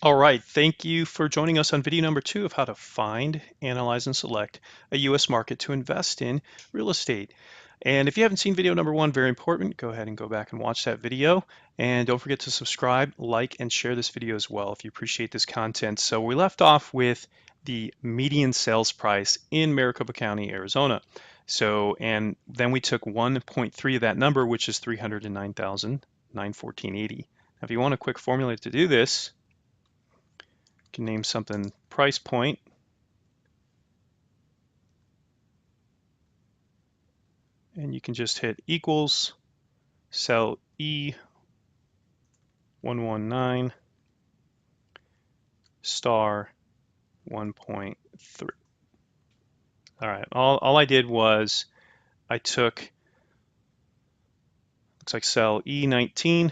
All right, thank you for joining us on video number 2 of how to find, analyze, and select a U.S. market to invest in real estate. And if you haven't seen video number 1, very important, go ahead and go back and watch that video. And don't forget to subscribe, like, and share this video as well if you appreciate this content. So we left off with the median sales price in Maricopa County, Arizona. And then we took 1.3 of that number, which is 309,914.80. Now, if you want a quick formula to do this, you can name something price point, and you can just hit equals cell E119 star 1.3. All right, all I did was I took, looks like cell E19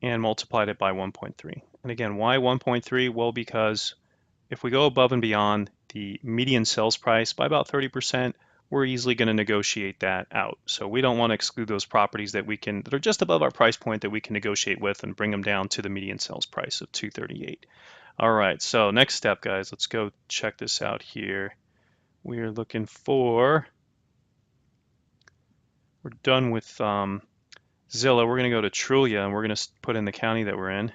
and multiplied it by 1.3. And again, why 1.3? Well, because if we go above and beyond the median sales price by about 30%, we're easily going to negotiate that out. So we don't want to exclude those properties that are just above our price point that we can negotiate with and bring them down to the median sales price of 238. All right, so next step, guys, let's go check this out here. We are looking for, we're done with Zillow. We're going to go to Trulia, and we're going to put in the county that we're in.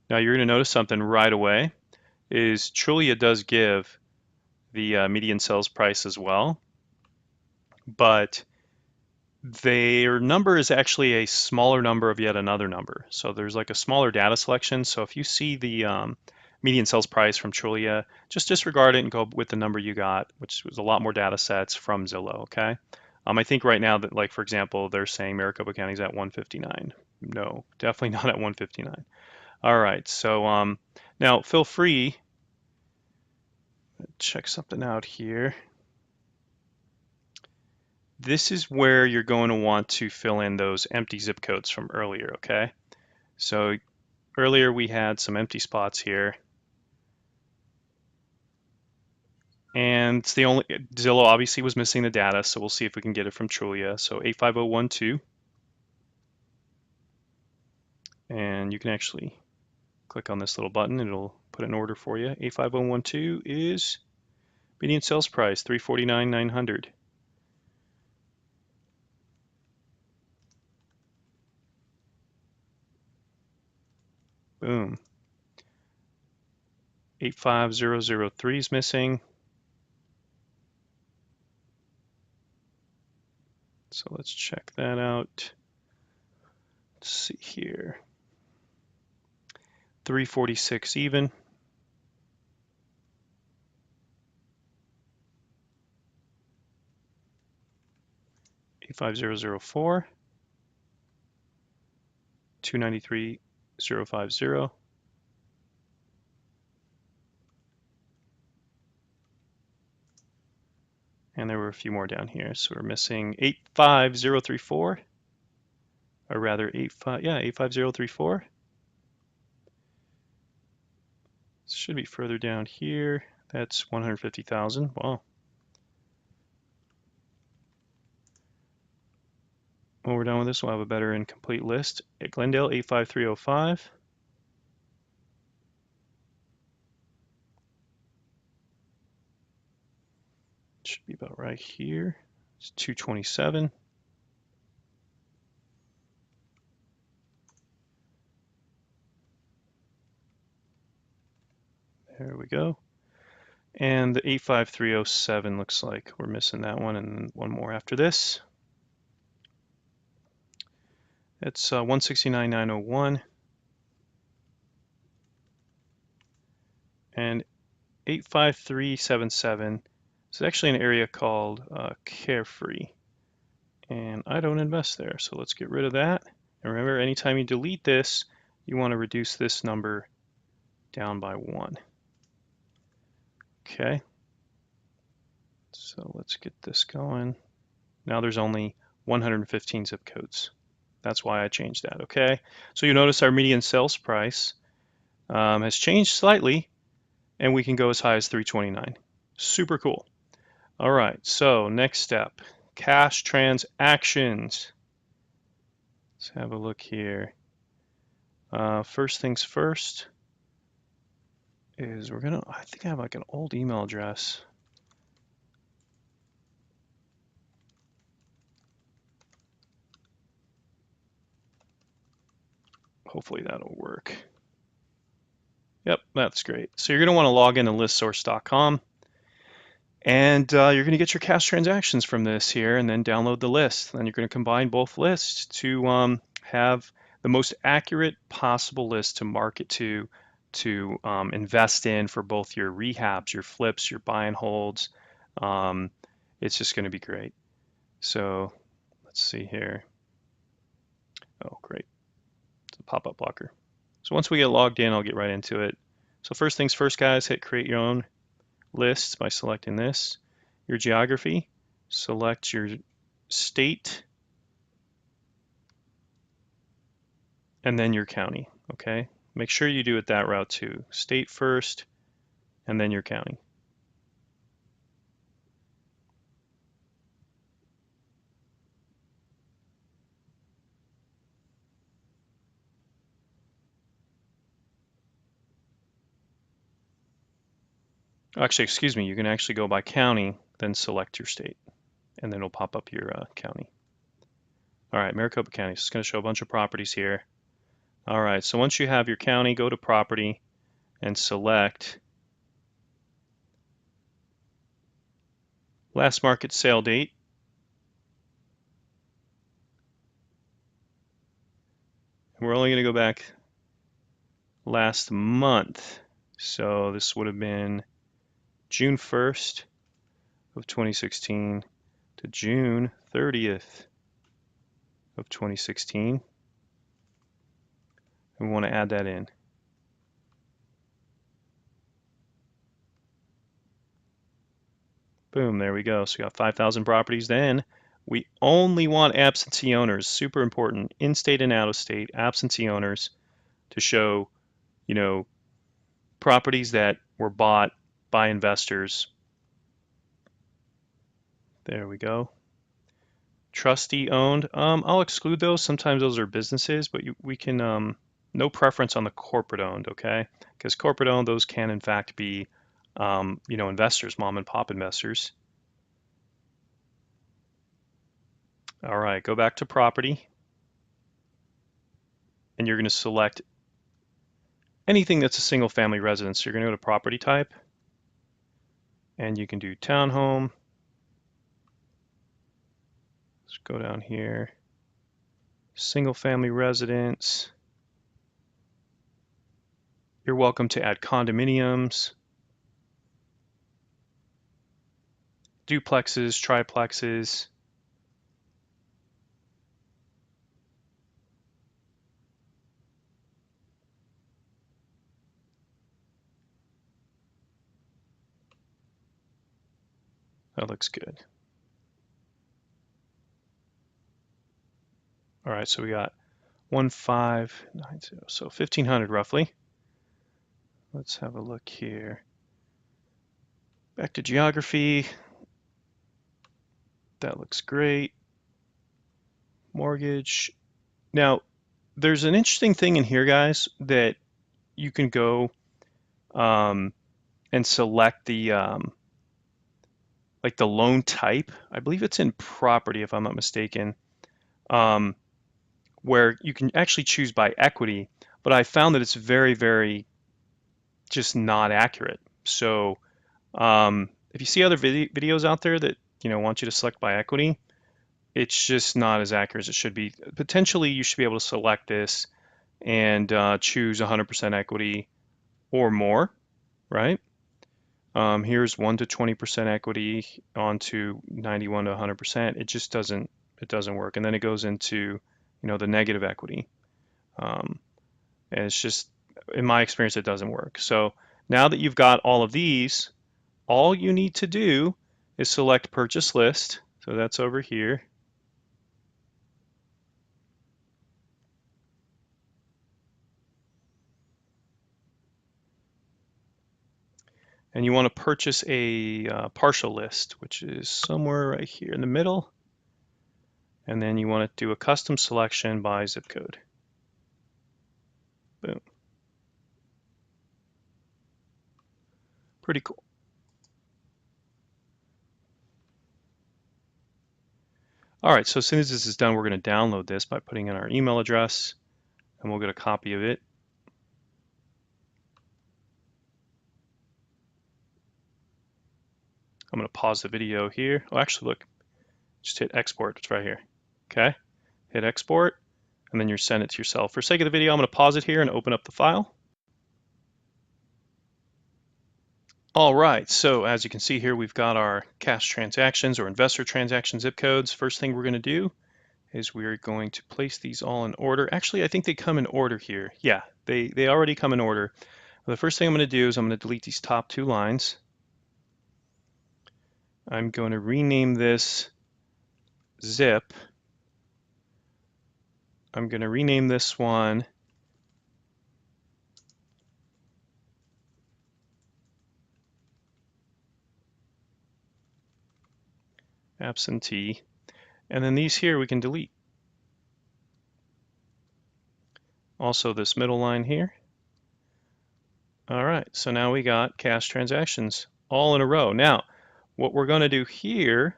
Now you're going to notice something right away is Trulia does give the median sales price as well, but their number is actually a smaller number of yet another number. So there's like a smaller data selection. So if you see the median sales price from Trulia, just disregard it and go with the number you got, which was a lot more data sets from Zillow, okay? I think right now that, like, for example, they're saying Maricopa County's at 159. No, definitely not at 159. All right, so now feel free, check something out here. This is where you're going to want to fill in those empty zip codes from earlier, okay? So earlier we had some empty spots here. And it's the only, Zillow obviously was missing the data, so we'll see if we can get it from Trulia. So 85012. And you can actually click on this little button, it'll put an order for you. 85012 is median sales price, 349,900. Boom. 85003 is missing. So let's check that out. Let's see here. 346 even. 85004. 293,050. And there were a few more down here. So we're missing 85034, or rather 85034. This should be further down here. That's 150,000. Wow. When we're done with this, we'll have a better and complete list. At Glendale, 85305. Should be about right here. It's 227. There we go. And the 85307 looks like we're missing that one, and one more after this. It's 169,901. And 85377 is actually an area called Carefree. And I don't invest there, so let's get rid of that. And remember, anytime you delete this, you want to reduce this number down by 1. Okay. So let's get this going. Now there's only 115 zip codes. That's why I changed that, okay? So you notice our median sales price has changed slightly, and we can go as high as 329. Super cool. All right, so next step, cash transactions. Let's have a look here. First things first is I think I have like an old email address. Hopefully that'll work. Yep, that's great. So you're going to want to log into listsource.com, and you're going to get your cash transactions from this here and then download the list. Then you're going to combine both lists to have the most accurate possible list to market to invest in for both your rehabs, your flips, your buy and holds. It's just going to be great. So let's see here. Oh, great. It's a pop-up blocker. So once we get logged in, I'll get right into it. So first things first, guys, hit create your own list by selecting this. Your geography, select your state, and then your county, okay? Make sure you do it that route too. State first, and then your county. Actually, excuse me, you can actually go by county, then select your state, and then it'll pop up your county. All right, Maricopa County. So it's going to show a bunch of properties here. All right, so once you have your county, go to property and select last market sale date. We're only going to go back last month. So this would have been June 1st of 2016 to June 30th of 2016. We want to add that in. Boom, there we go. So we got 5,000 properties. Then we only want absentee owners, super important, in-state and out-of-state absentee owners to show, properties that were bought by investors. There we go. Trustee owned. I'll exclude those. Sometimes those are businesses, but we can, no preference on the corporate owned, okay? Because corporate owned, those can in fact be, investors, mom and pop investors. All right, go back to property. And you're going to select anything that's a single family residence. So you're going to go to property type. And you can do townhome. Let's go down here. Single family residence. You're welcome to add condominiums, duplexes, triplexes. That looks good. All right, so we got 1590, so 1,500 roughly. Let's have a look here. Back to geography. That looks great. Mortgage. Now, there's an interesting thing in here, guys, that you can go and select the like the loan type. I believe it's in property, if I'm not mistaken, where you can actually choose by equity. But I found that it's very, very just not accurate. So if you see other videos out there that want you to select by equity, it's just not as accurate as it should be. Potentially, you should be able to select this and choose 100% equity or more, right? Here's 1 to 20% equity on to 91 to 100%. It just doesn't work. And then it goes into the negative equity. And it's just, in my experience, it doesn't work. So now that you've got all of these, all you need to do is select purchase list. So that's over here. And you want to purchase a partial list, which is somewhere right here in the middle. And then you want to do a custom selection by zip code. Boom. Pretty cool. All right, so as soon as this is done, we're going to download this by putting in our email address, and we'll get a copy of it. I'm going to pause the video here. Oh, actually, look, just hit export. It's right here. Okay, hit export, and then you send it to yourself. For sake of the video, I'm going to pause it here and open up the file. All right, so as you can see here, we've got our cash transactions or investor transaction zip codes. First thing we're going to do is we're going to place these all in order. Actually, I think they come in order here. Yeah, they already come in order. The first thing I'm going to do is I'm going to delete these top two lines. I'm going to rename this zip. I'm going to rename this one absentee. And then these here we can delete. Also this middle line here. All right, so now we got cash transactions all in a row. Now, what we're going to do here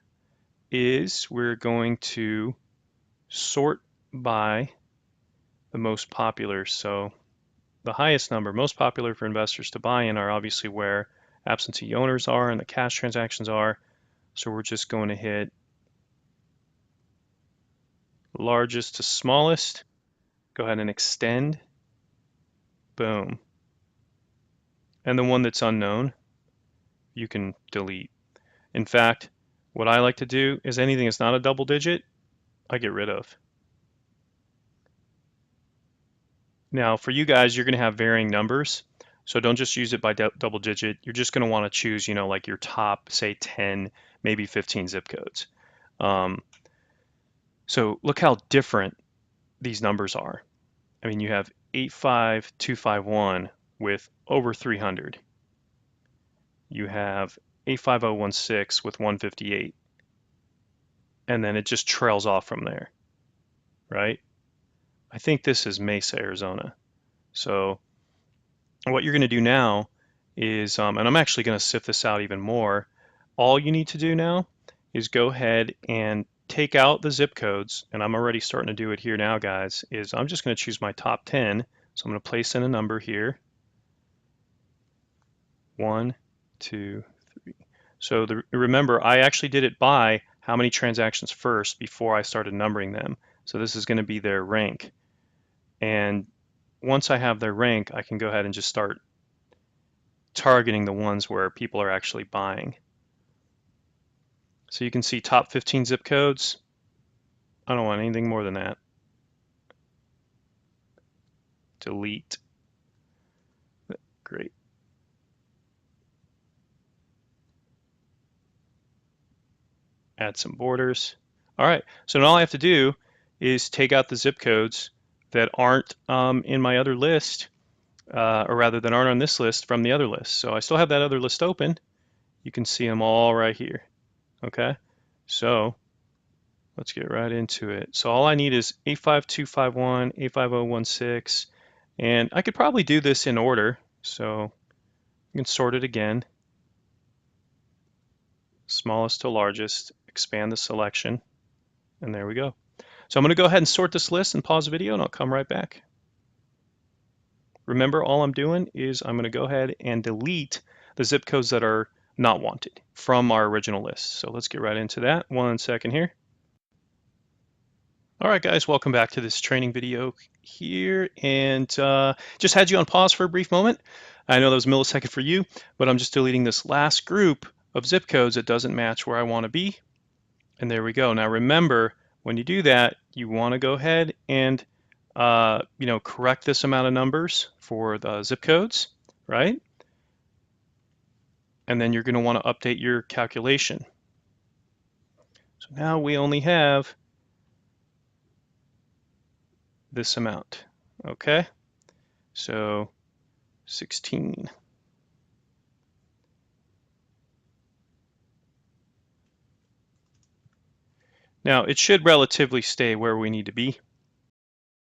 is we're going to sort by the most popular. So the highest number, most popular for investors to buy in, are obviously where absentee owners are and the cash transactions are. So we're just going to hit largest to smallest. Go ahead and extend. Boom. And the one that's unknown, you can delete. In fact, what I like to do is anything that's not a double digit, I get rid of. Now, for you guys, you're going to have varying numbers. So don't just use it by double digit. You're just going to want to choose, like your top, say 10, maybe 15 zip codes. So look how different these numbers are. I mean, you have 85251 with over 300. You have 85016 with 158. And then it just trails off from there, right? I think this is Mesa, Arizona. So what you're going to do now is, and I'm actually going to sift this out even more, all you need to do now is go ahead and take out the zip codes, and I'm already starting to do it here now, guys, is I'm just going to choose my top 10. So I'm going to place in a number here. 1, 2, 3. So remember, I actually did it by how many transactions first before I started numbering them. So this is going to be their rank. And once I have their rank, I can go ahead and just start targeting the ones where people are actually buying. So you can see top 15 zip codes. I don't want anything more than that. Delete. Great. Add some borders. All right, so now all I have to do is take out the zip codes that aren't in my other list, or rather that aren't on this list from the other list. So I still have that other list open. You can see them all right here. Okay, so let's get right into it. So all I need is 85251, 85016, and I could probably do this in order. So you can sort it again. Smallest to largest, expand the selection, and there we go. So I'm going to go ahead and sort this list and pause the video, and I'll come right back. Remember, all I'm doing is I'm going to go ahead and delete the zip codes that are not wanted from our original list. So let's get right into that. 1 second here. All right, guys, welcome back to this training video here. And just had you on pause for a brief moment. I know that was a millisecond for you, but I'm just deleting this last group of zip codes that doesn't match where I want to be. And there we go. Now remember, when you do that, you want to go ahead and correct this amount of numbers for the zip codes, right? And then you're going to want to update your calculation. So now we only have this amount, okay? So 16. Now it should relatively stay where we need to be.